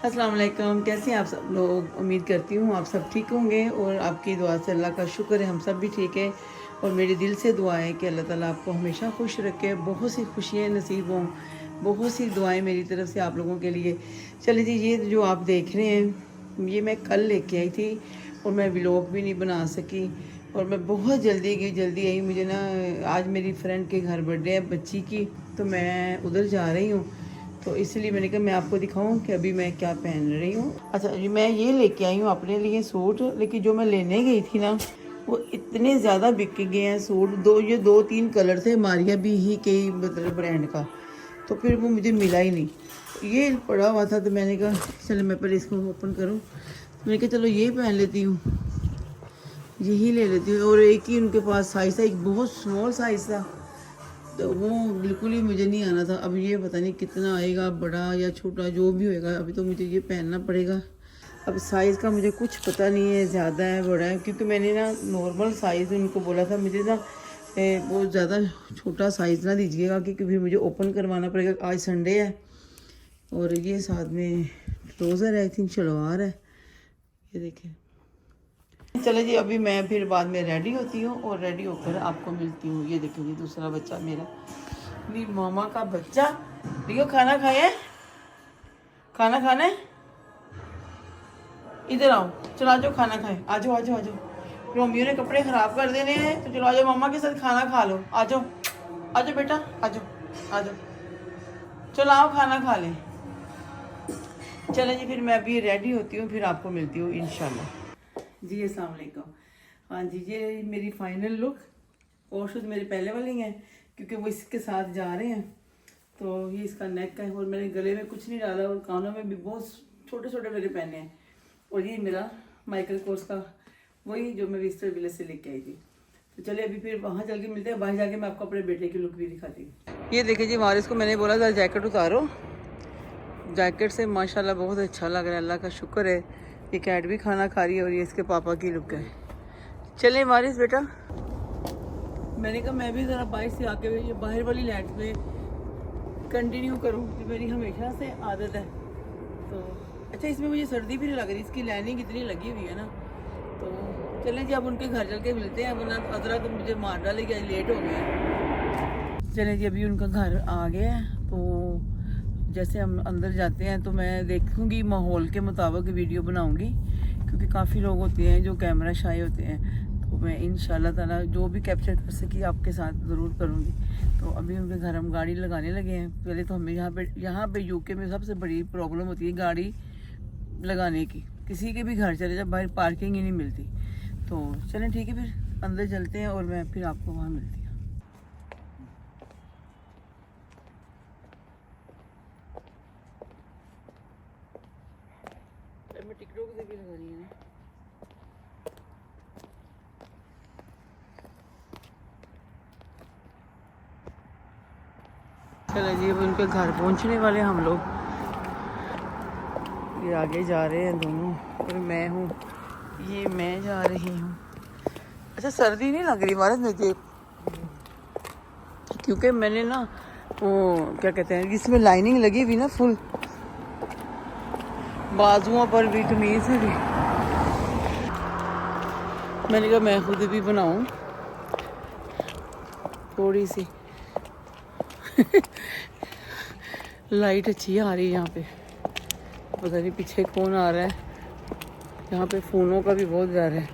अस्सलाम वालेकुम। कैसे हैं आप सब लोग? उम्मीद करती हूँ आप सब ठीक होंगे और आपकी दुआ से अल्लाह का शुक्र है हम सब भी ठीक है। और मेरे दिल से दुआ है कि अल्लाह ताला आपको हमेशा खुश रखे, बहुत सी खुशियाँ नसीब हों, बहुत सी दुआएं मेरी तरफ से आप लोगों के लिए। चलिए जी, ये जो आप देख रहे हैं ये मैं कल लेके आई थी और मैं व्लॉग भी नहीं बना सकी और मैं बहुत जल्दी आई। मुझे ना आज मेरी फ्रेंड के घर बर्थडे है बच्ची की, तो मैं उधर जा रही हूँ, तो इसलिए मैंने कहा मैं आपको दिखाऊं कि अभी मैं क्या पहन रही हूँ। अच्छा जी, मैं ये लेके आई हूँ अपने लिए सूट, लेकिन जो मैं लेने गई थी ना वो इतने ज़्यादा बिक गए हैं सूट। दो तीन कलर थे, मारिया भी ही कई मतलब ब्रांड का, तो फिर वो मुझे मिला ही नहीं। ये पड़ा हुआ था तो मैंने कहा चलो मैं पहले इसको ओपन करूँ, तो मैंने कहा चलो ये पहन लेती हूँ, यही ले लेती हूँ। और एक ही उनके पास साइज़ था, एक बहुत स्मॉल साइज़ था, तो वो बिल्कुल ही मुझे नहीं आना था। अब ये पता नहीं कितना आएगा, बड़ा या छोटा जो भी होएगा, अभी तो मुझे ये पहनना पड़ेगा। अब साइज़ का मुझे कुछ पता नहीं है ज़्यादा है बड़ा है, क्योंकि मैंने ना नॉर्मल साइज़ उनको बोला था, मुझे ना बहुत ज़्यादा छोटा साइज़ ना दीजिएगा क्योंकि फिर मुझे ओपन करवाना पड़ेगा। आज संडे है और ये साथ में ट्राउज़र है, आई थिंक शलवार है, ये देखें। चलो जी, अभी मैं फिर बाद में रेडी होती हूँ और रेडी होकर आपको मिलती हूँ। ये देखिए जी, दूसरा बच्चा मेरा, मेरी मामा का बच्चा। रियो खाना खाए, खाना खाना है, इधर आओ, चलो आ जाओ खाना खाए, आ जाओ आ जाओ आ जाओ। रोमियो ने कपड़े ख़राब कर देने हैं, तो चलो आ जाओ मामा के साथ खाना खा लो, आ जाओ आ जाओ बेटा, आ जाओ आ जाओ, चलो आओ खाना खा लें। चलें जी, फिर मैं अभी रेडी होती हूँ, फिर आपको मिलती हूँ इंशाल्लाह। जी अस्सलाम वालेकुम। हाँ जी, ये मेरी फाइनल लुक। और शूज़ मेरे पहले वाले हैं क्योंकि वो इसके साथ जा रहे हैं, तो ये इसका नेक है। और मैंने गले में कुछ नहीं डाला और कानों में भी बहुत छोटे छोटे मेरे पहने हैं। और ये मेरा माइकल कोर्स का वही जो मैं विस्टर विलेज से लेके आई थी। तो चलिए अभी फिर वहाँ चल के मिलते हैं, बाहर जाके मैं आपको अपने बेटे की लुक भी दिखाती हूँ। ये देखिए जी, वारिस को मैंने बोला था जैकेट उतारो, जैकेट से माशाल्लाह बहुत अच्छा लग रहा है, अल्लाह का शुक्र है। ये कैट भी खाना खा रही है और ये इसके पापा की लुक है। चले वारिस बेटा, मैंने कहा मैं भी ज़रा बाहर से आके ये बाहर वाली लाइट में कंटिन्यू करूँ, जो मेरी हमेशा से आदत है। तो अच्छा, इसमें मुझे सर्दी भी नहीं लग रही, इसकी लाइनिंग इतनी लगी हुई है ना। तो चलें जी, अब उनके घर चल के मिलते हैं, वरना अदरा तो मुझे मार डालेगी, आज लेट हो गया। चलें जी, अभी उनका घर आ गया है, तो जैसे हम अंदर जाते हैं तो मैं देखूंगी माहौल के मुताबिक वीडियो बनाऊंगी, क्योंकि काफ़ी लोग होते हैं जो कैमरा शाय होते हैं, तो मैं इंशाल्लाह ताला जो भी कैप्चर कर सकी आपके साथ ज़रूर करूंगी। तो अभी उनके घर हम गाड़ी लगाने लगे हैं। पहले तो हमें यहाँ पे यूके में सबसे बड़ी प्रॉब्लम होती है गाड़ी लगाने की, किसी के भी घर चले जाए बाहर पार्किंग ही नहीं मिलती। तो चलें ठीक है, फिर अंदर चलते हैं और मैं फिर आपको वहाँ मिलती हूँ। मैं टिकटॉक से भी लगा रही है ना। चलो जी, अब उनके घर पहुंचने वाले हम लोग। ये आगे जा रहे हैं दोनों और मैं हूँ, ये मैं जा रही हूँ। अच्छा, सर्दी नहीं लग रही भारत मुझे, क्योंकि मैंने ना वो क्या कहते हैं, इसमें लाइनिंग लगी हुई ना फुल, बाजुओं पर भी, कमीज में भी। मैंने कहा मैं खुद भी बनाऊं थोड़ी सी लाइट अच्छी आ रही है यहाँ पे, पता नहीं पीछे कौन आ रहा है, यहाँ पे फ़ोनों का भी बहुत ज़्यादा है।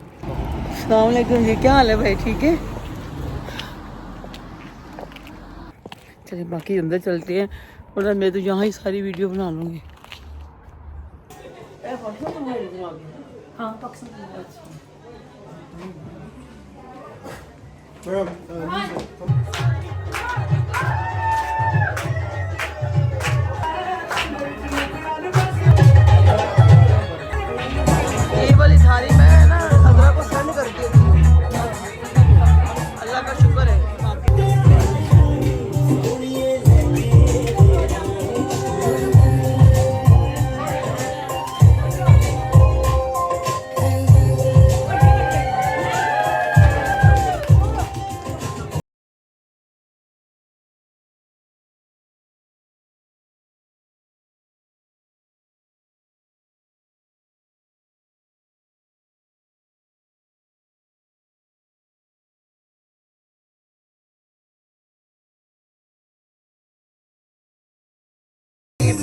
अस्सलाम वालेकुम जी, क्या हाल है भाई, ठीक है? चलिए बाकी अंदर चलते हैं, वरना मैं तो यहाँ ही सारी वीडियो बना लूँगी। हाँ ये वाली साड़ी मैं ना अदरा को सेंड करके दी, अल्लाह का शुक्र है।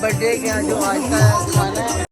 बर्थडे का जो आज का खाना है।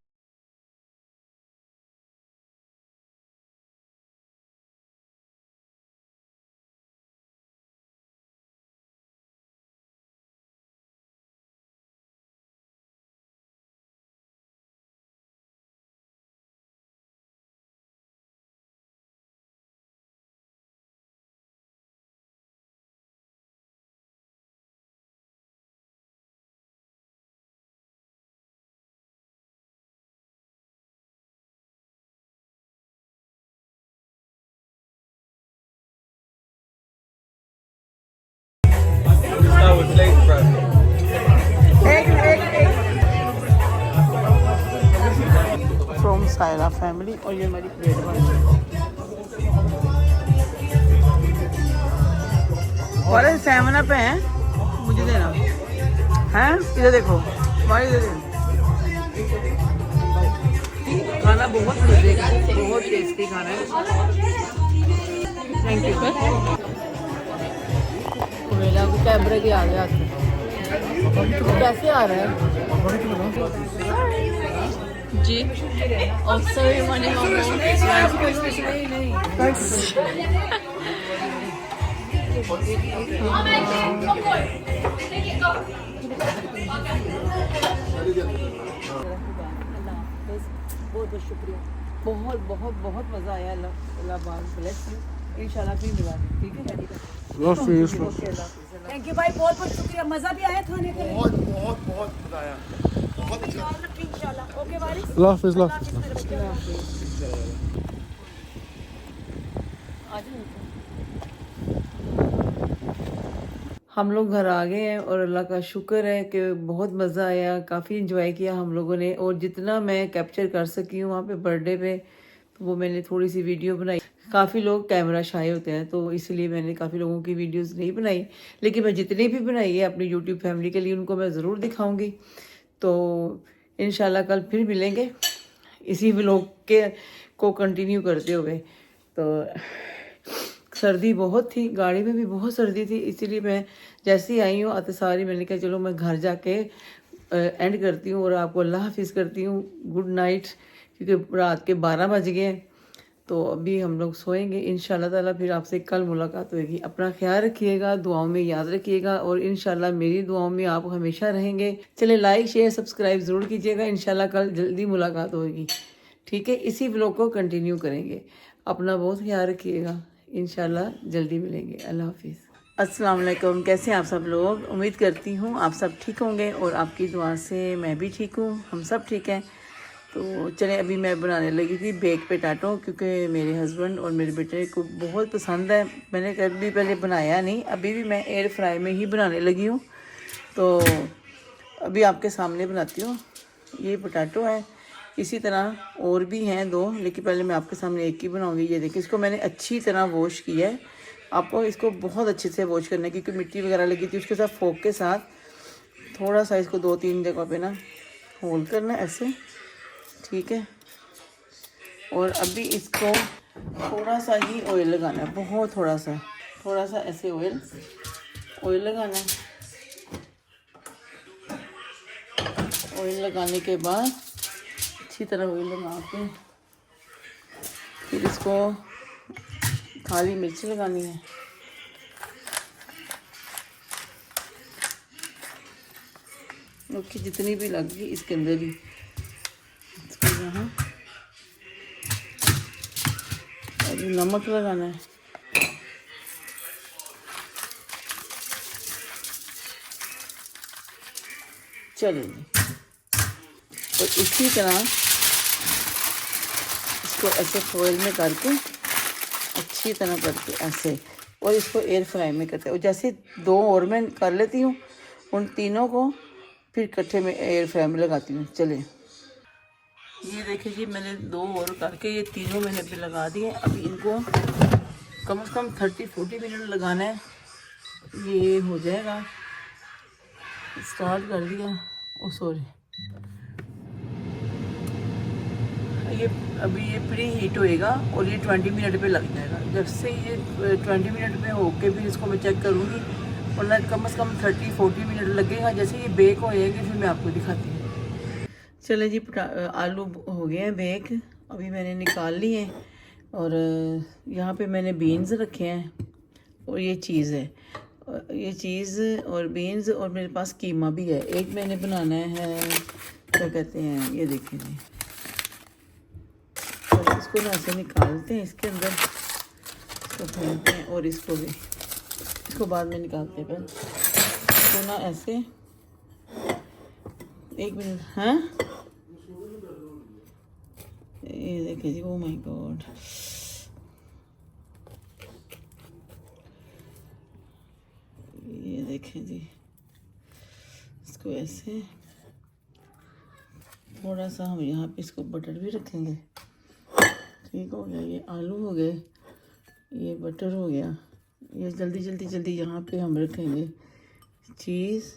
फ्रॉम सायरा फैमिली और ये हमारी प्लेट बन और 7 अप है, मुझे देना है। इधर देखो भाई, इधर खाना बहुत मजे का, बहुत टेस्टी खाना है। Thank you sir. मेरा भी कैमरे के आ गया, कैसे आ रहा है जी? और सभी मनी बहुत बहुत शुक्रिया, बहुत बहुत बहुत मज़ा आया। अल्लाह ब्लेस यू, इंशाल्लाह फिर मिला। ठीक है, थैंक यू भाई, बहुत बहुत शुक्रिया। मज़ा भी आया खाने के लिए, बहुत बहुत बहुत मज़ा आया, बहुत अच्छा। इंशाल्लाह ओके वारिस, अल्लाह हाफिज़। हम लोग घर आ गए हैं और अल्लाह का शुक्र है कि बहुत मज़ा आया, काफ़ी इंजॉय किया हम लोगों ने। और जितना मैं कैप्चर कर सकी हूँ वहाँ पे बर्थडे पे, तो वो मैंने थोड़ी सी वीडियो बनाई। काफ़ी लोग कैमरा शाय होते हैं, तो इसलिए मैंने काफ़ी लोगों की वीडियोस नहीं बनाई, लेकिन मैं जितनी भी बनाई है अपनी यूट्यूब फैमिली के लिए उनको मैं ज़रूर दिखाऊँगी। तो इंशाल्लाह कल फिर मिलेंगे इसी व्लॉग के को कंटिन्यू करते हुए। तो सर्दी बहुत थी, गाड़ी में भी बहुत सर्दी थी, इसीलिए मैं जैसे ही आई हूँ आते सारी मैंने कहा चलो मैं घर जाके एंड करती हूँ और आपको अल्लाह हाफिज़ करती हूँ, गुड नाइट, क्योंकि रात के 12 बज गए हैं। तो अभी हम लोग सोएंगे इंशाल्लाह ताला, फिर आपसे कल मुलाकात होगी। अपना ख्याल रखिएगा, दुआओं में याद रखिएगा और इंशाल्लाह मेरी दुआओं में आप हमेशा रहेंगे। चले लाइक शेयर सब्सक्राइब ज़रूर कीजिएगा। इंशाल्लाह कल जल्दी मुलाकात होगी, ठीक है? इसी व्लॉग को कंटिन्यू करेंगे। अपना बहुत ख्याल रखिएगा, इंशाल्लाह जल्दी मिलेंगे। अल्लाह हाफिज़। अस्सलाम वालेकुम, कैसे हैं आप सब लोग? उम्मीद करती हूँ आप सब ठीक होंगे और आपकी दुआ से मैं भी ठीक हूँ, हम सब ठीक हैं। तो चले अभी मैं बनाने लगी थी बेक पोटैटो, क्योंकि मेरे हस्बैंड और मेरे बेटे को बहुत पसंद है। मैंने कभी पहले बनाया नहीं, अभी भी मैं एयर फ्राई में ही बनाने लगी हूँ। तो अभी आपके सामने बनाती हूँ। ये पोटैटो है, इसी तरह और भी हैं 2, लेकिन पहले मैं आपके सामने एक ही बनाऊंगी। ये देखिए, इसको मैंने अच्छी तरह वॉश किया है। आपको इसको बहुत अच्छे से वॉश करना है, क्योंकि मिट्टी वगैरह लगी थी। उसके साथ फोक के साथ थोड़ा सा इसको 2-3 जगह पे ना होल करना है ऐसे, ठीक है? और अभी इसको थोड़ा सा ही ऑयल लगाना है, बहुत थोड़ा सा ऐसे ऑयल लगाना है। ऑयल लगाने के बाद अच्छी तरह ऑयल लगा के फिर इसको काली मिर्च लगानी है। ओके, जितनी भी लगी इसके अंदर भी इसको यहाँ अभी नमक लगाना है। चलो, और इसी तरह इसको ऐसे फॉइल में करके अच्छी तरह करके ऐसे, और इसको एयर फ्राई में करते हैं। और जैसे 2 और मैं कर लेती हूँ, उन तीनों को फिर इकट्ठे में एयर फ्राई में लगाती हूँ। चले, ये देखिए जी, मैंने 2 और करके ये तीनों मैंने अभी लगा दिए। अभी इनको कम से कम 30-40 मिनट लगाना है, ये हो जाएगा। स्टार्ट कर दिया, ओ सॉरी, ये अभी ये प्री हीट होएगा और ये 20 मिनट पे लग जाएगा। जब से ये 20 मिनट पे होके फिर इसको मैं चेक करूँगी, वरना कम से कम 30-40 मिनट लगेगा। जैसे ये बेक हो जाएगी फिर मैं आपको दिखाती हूँ। चले जी, आलू हो गए हैं बेक, अभी मैंने निकाल लिए हैं। और यहाँ पे मैंने बीन्स रखे हैं और ये चीज़ है, ये चीज़ और बीन्स, और मेरे पास कीमा भी है। एक मैंने बनाना है, क्या कहते हैं, ये देखिए जी। और इसको ना ऐसे निकालते हैं, इसके अंदर इसको फेंकते हैं, और इसको भी, इसको बाद में निकालते हैं। तो ना ऐसे, एक मिनट, हाँ ये देखिए जी, ओ माय गॉड, ये देखें जी, इसको ऐसे थोड़ा सा हम यहाँ पे इसको बटर भी रखेंगे। ठीक हो गया, ये आलू हो गए, ये बटर हो गया, ये जल्दी जल्दी जल्दी यहाँ पे हम रखेंगे चीज़।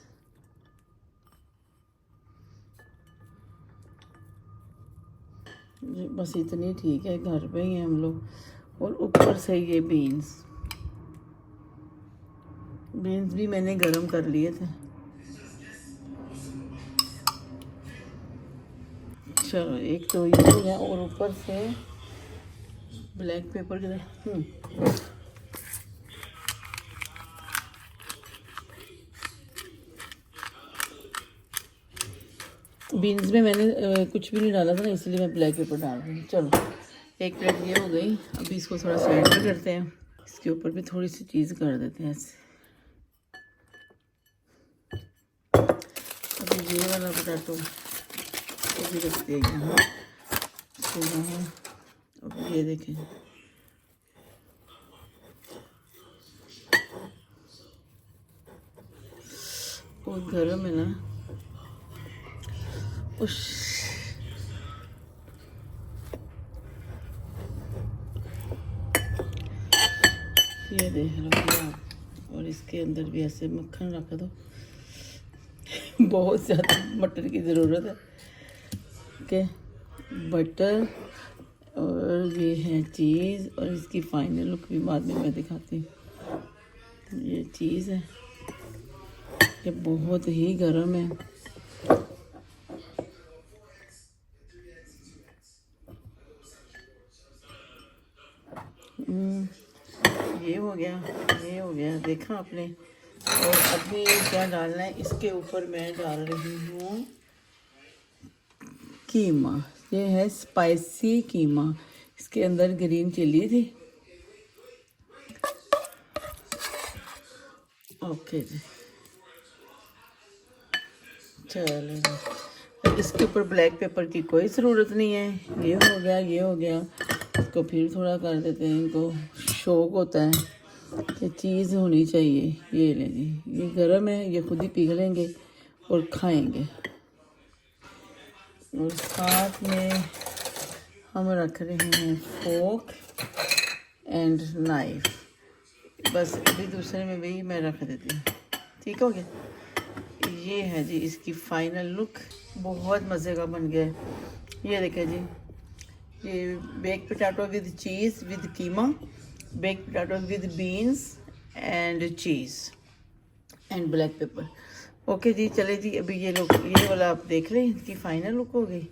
बस इतनी ठीक है, घर पे ही हैं हम लोग। और ऊपर से ये बीन्स भी मैंने गरम कर लिए थे। चलो, एक तो ये है, और ऊपर से ब्लैक पेपर के बीन्स में मैंने कुछ भी नहीं डाला था ना, इसलिए मैं ब्लैक पेपर डाल रही हूँ। चलो, एक प्लेट ये हो गई। अभी इसको थोड़ा साइड में करते हैं, इसके ऊपर भी थोड़ी सी चीज़ कर देते हैं ऐसे। अभी ये वाला पोटैटो भी रखते हैं यहाँ, इसको यहाँ। अब ये देखें, बहुत गर्म है ना। उश, ये देख लो आप, और इसके अंदर भी ऐसे मक्खन रख दो। बहुत ज़्यादा मटर की ज़रूरत है, ओके। बटर, और ये है चीज़, और इसकी फाइनल लुक भी बाद में मैं दिखाती हूँ। ये चीज़ है, ये बहुत ही गर्म है। ये हो गया, ये हो गया, देखा आपने। और अभी क्या डालना है, इसके ऊपर मैं डाल रही हूँ कीमा। ये है स्पाइसी कीमा, इसके अंदर ग्रीन चिली थी। ओके जी, चलो, इसके ऊपर ब्लैक पेपर की कोई ज़रूरत नहीं है। ये हो गया, ये हो गया। इसको फिर थोड़ा कर देते हैं, इनको शौक होता है कि चीज़ होनी चाहिए। ये ले जी, ये गरम है, ये खुद ही पिघलेंगे और खाएंगे। और साथ में हम रख रहे हैं फोक एंड नाइफ। बस अभी दूसरे में भी मैं रख देती हूँ। ठीक हो गया, ये है जी इसकी फाइनल लुक। बहुत मज़े का बन गया है। ये देखें जी, ये bake potato with cheese with keema, bake potato with beans and cheese and black pepper. Okay जी, चले जी, अभी ये वाला आप देख लें, इसकी फाइनल लुक हो गई।